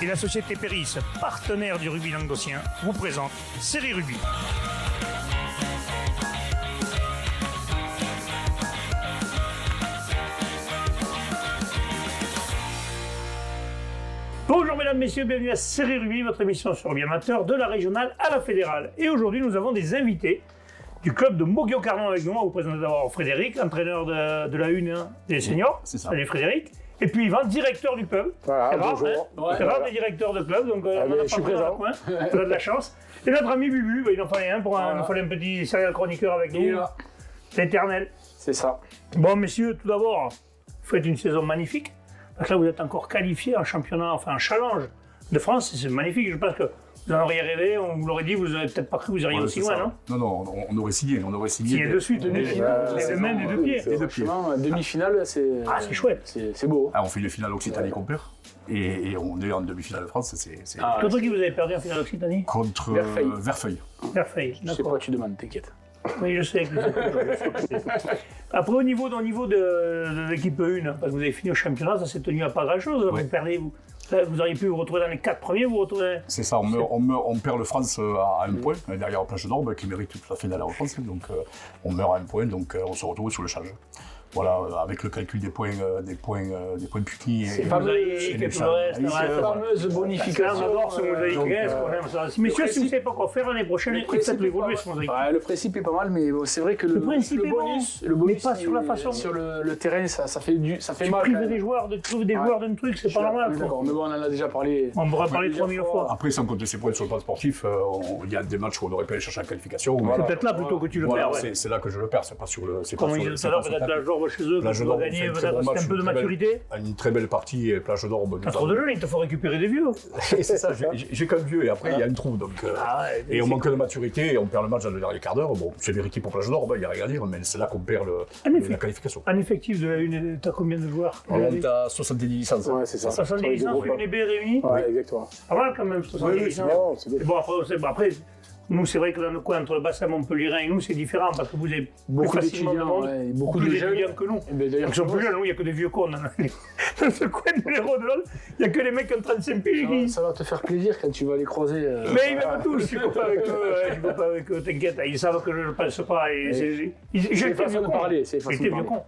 et la société Péris, partenaire du rugby languedocien, vous présente Série Rugby. Bonjour mesdames, messieurs, bienvenue à Série Rugby, votre émission sur rugby amateur de la régionale à la fédérale. Et aujourd'hui, nous avons des invités du club de Moguio-Carnon avec nous. On vous présente d'abord Frédéric, entraîneur de la U1 des seniors. C'est ça. Salut Frédéric. Et puis Yvan, directeur du club. Voilà, bonjour. C'est rare des directeurs de club, donc on en a je suis pas dans le présent. coin. On a de la chance. Et notre ami Bubu, il en fallait un, il en fallait un petit serial chroniqueur avec nous. L'éternel. C'est ça. Bon messieurs, tout d'abord, vous faites une saison magnifique. Parce que là, vous êtes encore qualifié en championnat, enfin en challenge de France. C'est magnifique. Je pense que vous en auriez rêvé, on vous l'aurait dit, vous n'avez peut-être pas cru que vous iriez aussi loin, non? Non, on aurait signé. Signé de suite, demi-finale, les mains des deux pieds. Franchement, demi-finale, c'est. Ah, c'est chouette. C'est beau. Ah, on fait une finale Occitanie qu'on perd. Et on est en demi-finale de France. C'est Contre qui vous avez perdu en finale Occitanie? contre Verfeil. Verfeil, Je sais pas, tu demandes, t'inquiète. Oui, je sais. Après, au niveau de l'équipe 1, parce que vous avez fini au championnat, ça s'est tenu à pas grand-chose. Ouais. Vous perdez, vous auriez pu vous retrouver dans les 4 premiers, vous retrouvez. C'est ça, on perd le France à un point, derrière Plage d'Orbe, qui mérite tout à fait d'aller en France. Donc on meurt à un point, donc on se retrouve sur le change. Voilà, avec le calcul des points punis. C'est Vous fameux. avez quelques restes, La fameuse on bonification. adore ce mosaïque, qu'est-ce qu'on aime ça. Messieurs, si vous ne savez pas quoi faire l'année prochaine, il faut peut-être l'évoluer ce mosaïque. Ouais, le principe est pas mal, mais bon, c'est vrai que le principe est bonus, bon, le bonus, mais pas sur la façon. Sur le terrain, ça fait Tu mal. prives des joueurs joueurs d'un truc, c'est pas normal. D'accord, mais bon, on en a déjà parlé. On pourra parler 3000 fois. Après, sans compter ses points sur le plan sportif, il y a des matchs où on aurait pu aller chercher la qualification. C'est peut-être là plutôt que tu le perds. C'est là que je le perds, c'est pas sur le. Comme ils disaient tout à l'heure, peut-être la Jorbe chez eux, Plage tu d'Orbe, dois gagner, on fait peut-être un peu de maturité. Une très belle partie, et Plage d'Orbe. Pas trop de jeunes, il te faut récupérer des vieux. Et c'est ça, j'ai qu'un vieux, et après il y a une trou. Donc, et on manque de maturité, et on perd le match dans le dernier quart d'heure. Bon, c'est vérité pour Plage d'Orbe, il n'y a rien à dire, mais c'est là qu'on perd la qualification. En effectif de la une, t'as combien de joueurs? On est à 70 licences. Ouais, c'est ça. 70 licences, une et B réunies. Ouais, exactement. Pas mal quand même, 70 licences. Non, c'est bien. Bon, après, nous, c'est vrai que dans le coin entre le bassin montpellierin et nous, c'est différent parce que vous avez Beaucoup plus facilement de d'étudiants, monde, ouais, beaucoup plus de jeunes. d'étudiants que nous. Et ben, d'ailleurs, Ils sont plus jeunes, nous, il n'y a que des vieux cons dans ce coin de l'héros de l'autre. Il n'y a que les mecs qui ont 35 piges. ça va te faire plaisir quand tu vas les croiser. Mais ils m'aiment tous, je suis copain avec eux, je suis copain avec eux, t'inquiète, ils savent que je ne pense pas. C'est façon de parler, c'est façon de J'étais vieux parler. con.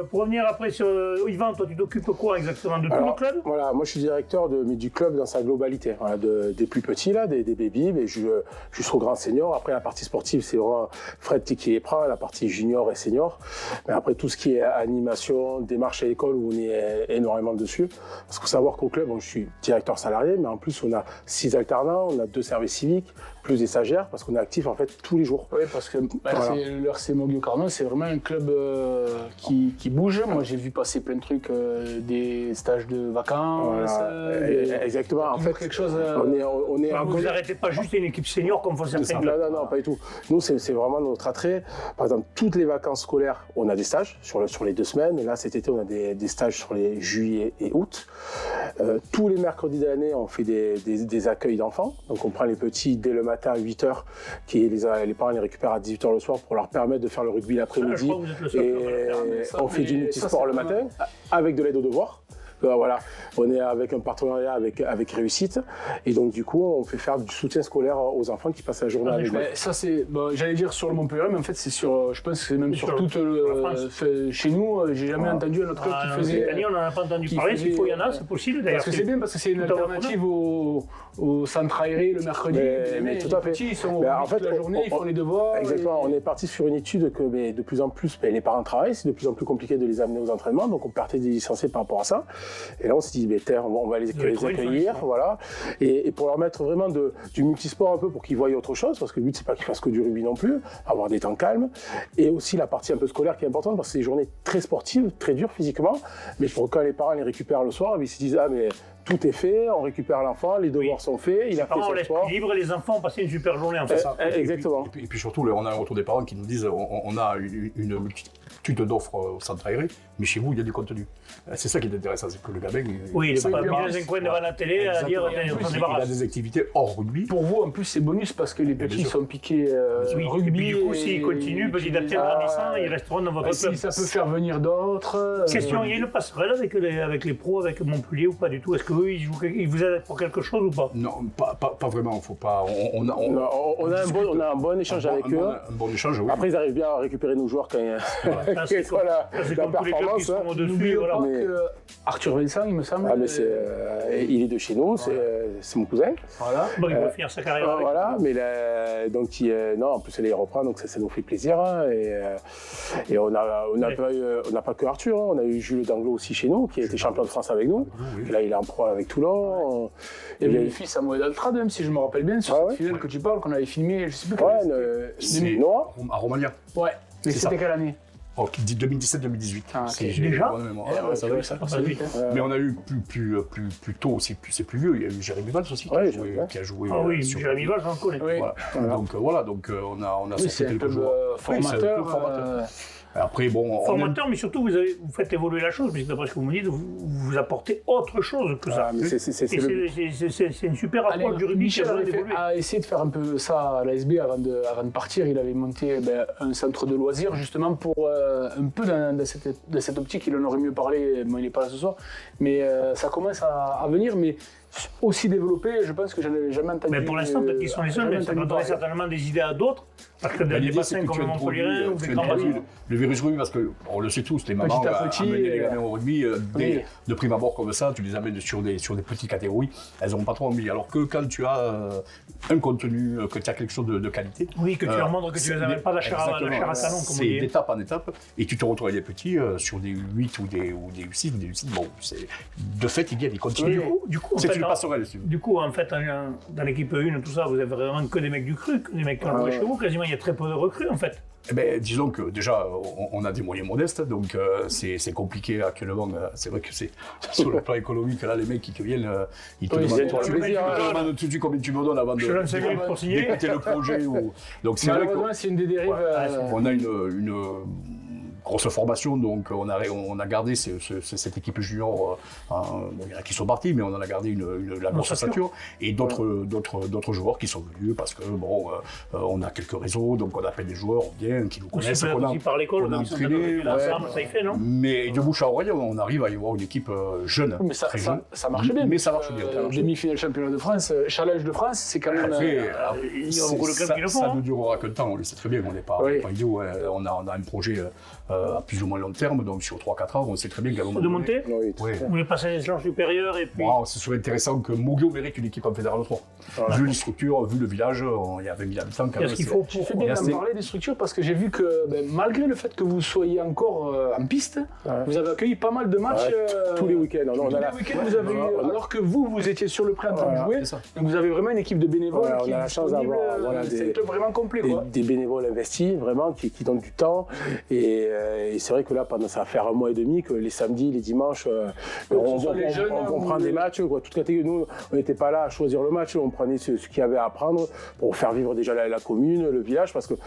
Pour revenir après sur Yvan, toi tu t'occupes quoi exactement de tout le club? Voilà, moi je suis directeur du club dans sa globalité, voilà, des plus petits là, des bébés, mais jusqu'aux grands seniors. Après la partie sportive, c'est vraiment Fred qui prend la partie junior et senior. Mais après tout ce qui est animation, démarche à l'école, où on est énormément dessus. Parce qu'il faut savoir qu'au club, je suis directeur salarié, mais en plus on a 6 alternants, on a 2 services civiques, plus des stagiaires, parce qu'on est actif en fait tous les jours. Oui, parce que l'RC Moguio-Carnon, c'est vraiment un club qui bouge. Moi, j'ai vu passer plein de trucs, des stages de vacances. Voilà. Exactement. En fait, quelque chose. on est Vous n'arrêtez pas juste une équipe senior comme font certains clubs. Non, pas du tout. Nous, c'est vraiment notre attrait. Par exemple, toutes les vacances scolaires, on a des stages sur les 2 semaines. Et là, cet été, on a des stages sur les juillet et août. Tous les mercredis de l'année, on fait des accueils d'enfants. Donc, on prend les petits dès le matin à 8h, les parents les récupèrent à 18h le soir pour leur permettre de faire le rugby l'après-midi. On fait du multisport le matin avec de l'aide aux devoirs. Voilà, on est avec un partenariat avec Réussite et donc du coup on fait faire du soutien scolaire aux enfants qui passent la journée avec nous. Ça c'est, j'allais dire sur le Montpellier, mais en fait c'est sur, je pense que c'est même sur toute chez nous, j'ai jamais entendu un autre club qui faisait. Cette année on n'en a pas entendu parler, s'il faut il y en a, c'est possible d'ailleurs. Parce que c'est bien, parce que c'est une alternative au centre aéré le mercredi. Mais tout à fait. Ils sont en fait, toute la journée, ils font les devoirs. Exactement, on est parti sur une étude que de plus en plus les parents travaillent, c'est de plus en plus compliqué de les amener aux entraînements, donc on partait des licenciés par rapport à ça. Et là on s'est dit, on va les accueillir, voilà. Et pour leur mettre vraiment du multisport un peu pour qu'ils voient autre chose, parce que le but c'est pas qu'ils fassent que du rugby non plus, avoir des temps calmes. Et aussi la partie un peu scolaire qui est importante, parce que c'est des journées très sportives, très dures physiquement, mais pour quand les parents les récupèrent le soir, ils se disent, ah mais tout est fait, on récupère l'enfant, les devoirs sont faits, il a fait son son sport. On laisse libre et les enfants ont passé une super journée en fait. Exactement. Et puis surtout, on a un retour des parents qui nous disent on a une multitude d'offres au centre aéré, mais chez vous, il y a du contenu. C'est ça qui est intéressant, c'est que le gamin... Oui, il n'est pas mis bien, dans un coin devant la télé à dire on s'en il a débarrasse. des activités hors rugby. Pour vous, en plus, c'est bonus parce que les petits sûr. sont piqués Oui, rugby. et puis du coup, s'ils continuent petit à petit en grandissant, ils resteront dans votre club. Si ça peut faire venir d'autres. Question, il y a une passerelle avec les pros, avec Montpellier ou pas du tout? Est-ce qu'eux, ils vous aident pour quelque chose ou pas? Non, pas vraiment, faut pas... On a un bon échange avec eux. Un bon échange, oui. Après, ils arrivent bien à récupérer nos joueurs quand Ça, c'est ils sont la comme tous les clubs qui performance. hein. sont au-dessus. N'oubliez Voilà. pas Mais- que Arthur Vincent, il me semble. Ah, mais il est de chez nous, c'est mon cousin. Voilà. Bon, il va finir sa carrière avec. Voilà, mais donc non, en plus elle les reprend, donc ça nous fait plaisir. hein, et on n'a pas que Arthur, hein, on a eu Jules Danglot aussi chez nous, qui a été champion de France avec nous. Oui. Et là, il est en pro avec Toulon. Il y avait le fils à Moed Altrad, même si je me rappelle bien, sur Ah cette ouais. finale que tu parles, qu'on avait filmé, je sais plus Ouais, C'est Noah. à Romagna. Ouais, mais C'est c'était ça. quelle année? Oh, qui dit 2017-2018. Ah, ok. Si j'ai Déjà bonne mémoire. Ouais, Ouais, ça va, ça ça. passe vite. hein. Mais on a eu plus tôt aussi, c'est plus vieux. Il y a eu Jérémy Valls aussi Ouais, qui a joué. Ah oui, sur- Jérémy Valls, j'en connais. Oui. Voilà. Donc on a Oui, sorti c'est un quelques club joueurs. Oui, c'est un club formateur. formateur. Après, bon, on aime- Formateur, mais surtout, vous faites évoluer la chose, puisque d'après ce que vous me dites, vous apportez autre chose que ça. Ah, mais Et c'est une super Allez, approche du rugby qui a Michel besoin avait d'évoluer. a essayé de faire un peu ça à l'ASB avant de partir. Il avait monté un centre de loisirs justement pour un peu dans cette optique. Il en aurait mieux parlé, moi il n'est pas là ce soir. Mais ça commence à venir, mais aussi développé, je pense que j'en avais jamais entendu. Mais pour l'instant, peut-être qu'ils sont les seuls, mais ça va donner certainement des idées à d'autres, parce que des l'idée, bassins c'est que comme tu le introduis, Montpellier ou des grands introduis bassins. le virus rugby, parce qu'on le sait tous, les mamans Petit à petit, amener les gamins au rugby, oui. de prime abord comme ça, tu les amènes sur des petites catégories, elles n'ont pas trop envie. Alors que quand tu as un contenu, que tu as quelque chose de qualité, Oui, que tu leur montres que tu les amènes pas la chair à talon, comme on c'est dit. d'étape en étape, et tu te retrouves avec des petits sur des U8 ou des U6, bon, de fait, ils viennent, ils continuent. Du coup, en C'est fait, une passerelle, si tu veux. Du coup, en fait, dans l'équipe 1, tout ça, vous avez vraiment que des mecs du cru, des mecs qui ont joué chez vous. Quasiment, il y a très peu de recrues, en fait. Eh ben, disons que déjà, on a des moyens modestes, donc c'est compliqué actuellement. C'est vrai que c'est sur le plan économique, là, les mecs qui te viennent, ils te Oui, demandent, c'est pour le plaisir, ils te demandent tout de suite combien tu me donnes avant Je te donne 5 minutes pour signer. d'écouter le projet. Donc c'est vrai Malheureusement, c'est une des dérives. qu'on a une grosse formation, donc on a gardé cette équipe junior. Bon, il y en a qui sont partis, mais on en a gardé la grosse ossature, et d'autres joueurs qui sont venus parce que bon, on a quelques réseaux, donc on appelle des joueurs bien qui nous Aussi connaissent, aussi par l'école, on a comme ils sont entraîné, ensemble, ça y fait, non? mais de bouche à oreille, on arrive à y voir une équipe jeune, Mais ça, très ça, jeune. ça marche bien. Mais ça marche bien. Demi-finale championnat de France, challenge de France, c'est quand même. Après, il y a beaucoup de clubs qui le font, ça hein. ne durera que le temps, on le sait très bien, on n'est pas idiot, on a un projet à plus ou moins long terme, donc sur 3-4 ans, on sait très bien qu'à un moment De donné, monter? Oui, oui. Vous voulez passer à l'échelon supérieur et puis. Bon, ce serait intéressant que Mogio mérite une équipe en Fédéral 3. Vu les structures, vu le village, il y a 20 000 habitants quand même. Qu'est-ce qu'il faut Tu pour. fais bien Merci. d'en parler des structures parce que j'ai vu que malgré le fait que vous soyez encore en piste, vous avez accueilli pas mal de matchs. tous les week-ends. Non, on Tous a les la- week-ends, vous avez eu, alors que vous étiez sur le pré en train de Voilà, jouer, c'est ça. donc vous avez vraiment une équipe de bénévoles Voilà, qui on a est la chance disponible, d'avoir, voilà, c'est des- un club vraiment complet. Quoi. des bénévoles investis, vraiment, qui donnent du temps. Et c'est vrai que là, pendant ça va faire un mois et demi, que les samedis, les dimanches, on soit les jeunes, prend ou des les- matchs. Quoi, toute catégorie. Nous, on n'était pas là à choisir le match, on prenait ce qu'il y avait à apprendre pour faire vivre déjà la commune, le village, parce qu'il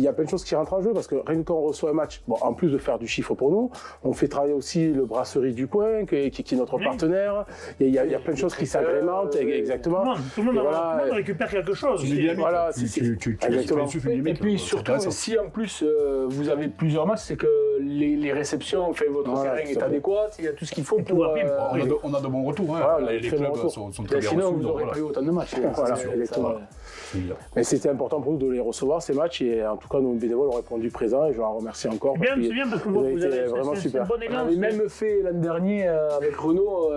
y a plein de choses qui rentrent en jeu. Parce que rien que quand on reçoit un match, bon, en plus de faire du chiffre pour nous, on fait travailler aussi le Brasserie du Coin, qui est notre partenaire. Il y a plein de choses qui s'agrémentent, exactement. Tout le monde Et voilà, récupère quelque chose. C'est une dynamique. Voilà, Tu exactement. insuffles une Et dynamique, puis c'est surtout, intéressant. si en plus vous avez plusieurs matchs, c'est que les réceptions, enfin, votre Voilà, terrain tout est à fait. adéquat, il y a tout ce qu'il faut tout pour. va bien. On a de bons retours, hein. Voilà, on a les des très bons clubs retours. sont très bien Sinon, reçus. vous donc n'aurez voilà. pas eu autant de matchs. Voilà, c'est sûr, exactement. ça. C'est évident. Mais c'était important pour nous de les recevoir, ces matchs, et en tout cas, nos bénévoles ont répondu présent, et je leur en remercie encore. C'est bien, parce c'est bien, parce que qu'ils ont vous été avez vraiment c'est un super. bon On élan. avait même fait l'an dernier avec Renaud,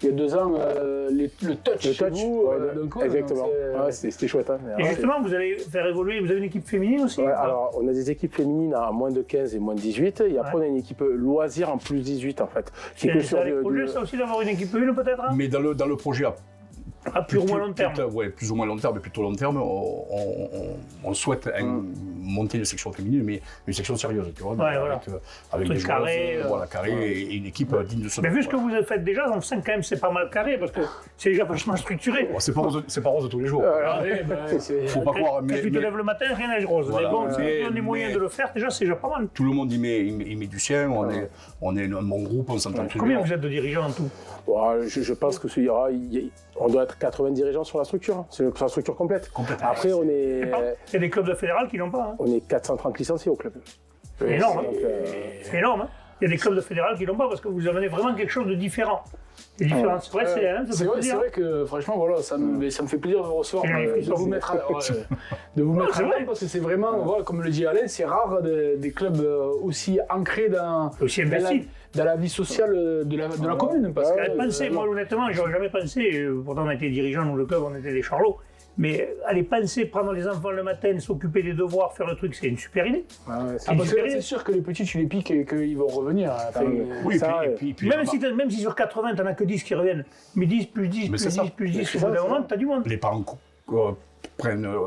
il y a 2 ans, le touch Le chez touch, vous. ouais, donc, ouais, exactement. donc c'est- Ouais, c'était chouette. Hein. Et Ouais. justement, vous allez faire évoluer, vous avez une équipe féminine aussi? Ouais, ou pas? alors, on a des équipes féminines à moins de 15 et moins de 18, et après, on a une équipe loisir en plus 18, en fait. Qui est que C'est sur les projets, ça aussi, d'avoir une équipe 1 peut-être, hein? Mais dans le projet À plus ou moins long terme. Ouais, plus ou moins long terme, mais plutôt long terme, on souhaite monter une section féminine, mais une section sérieuse, tu vois, Ouais, voilà. avec Truc des carré, joueuses, voilà, carré et une équipe digne de ce Mais nom. vu ce que vous avez fait déjà, on sent quand même que c'est pas mal carré, parce que c'est déjà vachement structuré. Bon, c'est pas rose tous les jours. Faut pas croire, Quand tu te lèves le matin, rien n'est rose. Voilà, mais bon, si mais- tu as les moyens de le faire, déjà, c'est déjà pas mal. tout le monde y met du sien, on est un bon groupe, on s'entend très Combien bien. vous êtes de dirigeants en tout? Bon, je pense que on doit être 80 dirigeants sur la structure. C'est la structure complète. Complètement. Après, on est, Il y a des clubs de fédéral qui n'ont pas. Hein. on est 430 licenciés au club. C'est énorme. Donc, C'est énorme. Hein. Il y a des clubs de fédéral qui l'ont pas parce que vous amenez vraiment quelque chose de différent. C'est différent. C'est vrai, ça C'est fait vrai, plaisir. que franchement, voilà, ça me fait plaisir de vous recevoir, Et les frissons. de vous mettre à c'est vrai. l'avant, parce que c'est vraiment, voilà, comme le dit Alain, c'est rare des clubs aussi ancrés dans, Aussi investi. dans la vie sociale de la commune. Parce Ouais, que, Pensez, moi honnêtement, j'aurais jamais pensé, pourtant on était dirigeants, nous le club, on était des charlots, mais aller penser, prendre les enfants le matin, s'occuper des devoirs, faire le truc, c'est une super idée. ouais, Ah, parce que là, supérieur. c'est sûr que les petits, tu les piques et qu'ils vont revenir. Enfin, Oui, Ça, puis Même si sur 80, t'en as que 10 qui reviennent, mais 10 plus 10 Mais plus c'est 10 ça. plus 10, c'est au ça, bout d'un c'est moment, ça. t'as du monde. les parents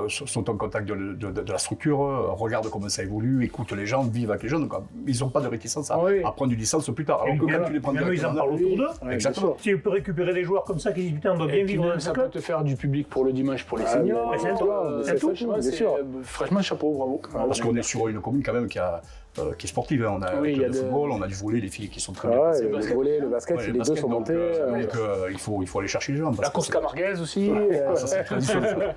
sont en contact de la structure, regardent comment ça évolue, écoutent les gens, vivent avec les gens, donc ils n'ont pas de réticence à, Oui. à prendre une licence plus tard. Et Alors que bien, quand tu les prends bien, ils en directement, parlent autour d'eux. Ouais, Exactement. bien sûr. Si on peut récupérer des joueurs comme ça qui disent putain, on doit bien Et puis vivre même, dans ça ce peut club. te faire du public pour le dimanche pour les Ah, seniors. mais c'est tout, c'est tout, franchement, bien sûr. Franchement, chapeau, bravo. Parce qu'on est sur une commune quand même qui est sportive. Hein. On a Oui, un il y a club de de- football, on a du volley, les filles qui sont très bien Ouais, placées. le volley, le basket, Ouais, les le deux sont basket, montés. il faut aller chercher les gens. parce La que course c'est- camarguaise aussi. ça, c'est traditionnel.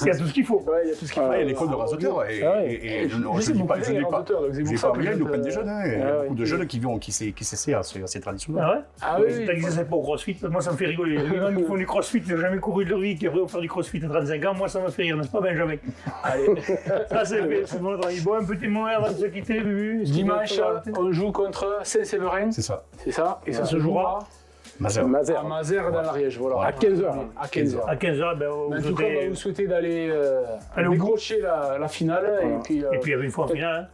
Il y a tout ce qu'il faut. Ouais, il y a tout ce qu'il faut. Ah, et l'école de raseteurs. Et ouais. non, Je sais, je dis beaucoup pas, de je dis pas, raseteurs, donc c'est je pour dis ça pas que rien, je nous te- prennent des jeunes. Hein, et il y a Ah, beaucoup de oui. jeunes qui s'essaient à ces traditions. Ah ouais. Ah oui, T'as dit ça, c'est pour crossfit. Moi, ça me fait rigoler. Les gens qui font du crossfit, qui n'ont jamais couru de leur vie, qui vont faire du crossfit à 35 ans, moi, ça me fait rire, n'est-ce pas, Benjamin? allez. Ça, c'est fait. C'est mon travail. Bon, un petit mot avant de se quitter, Bubu. Est-ce que Dimanche, tu veux- on joue contre Saint-Séverin, C'est ça. c'est ça, et ça Ouais. se jouera Mazère. à Mazère. Mazères dans l'Ariège, voilà. À 15h. À 15h. À 15h, ben, Mais en vous tout cas, on va souhaitez- vous souhaiter d'aller Aller au bout. décrocher la finale, Voilà. et puis, Et puis, il y avait une fois en finale.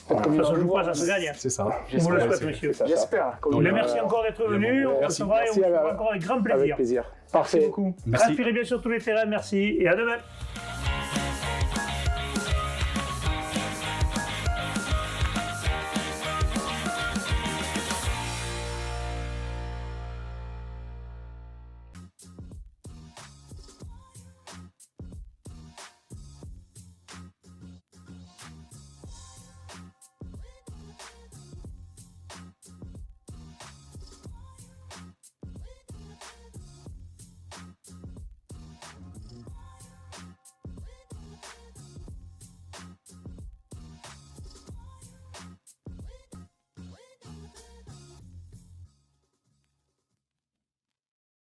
peut-être qu'on Ça ira se joue voir. pas, ça se gagne. C'est ça. On vous le J'espère. souhaite, c'est- messieurs. ça. J'espère. Comme Mais on- merci encore d'être venu. On Merci. se voit et on Merci, se voit Alain. encore avec grand Avec plaisir. plaisir. Merci Parfait. beaucoup. Merci. Respirez bien sur tous les terrains, merci et à demain.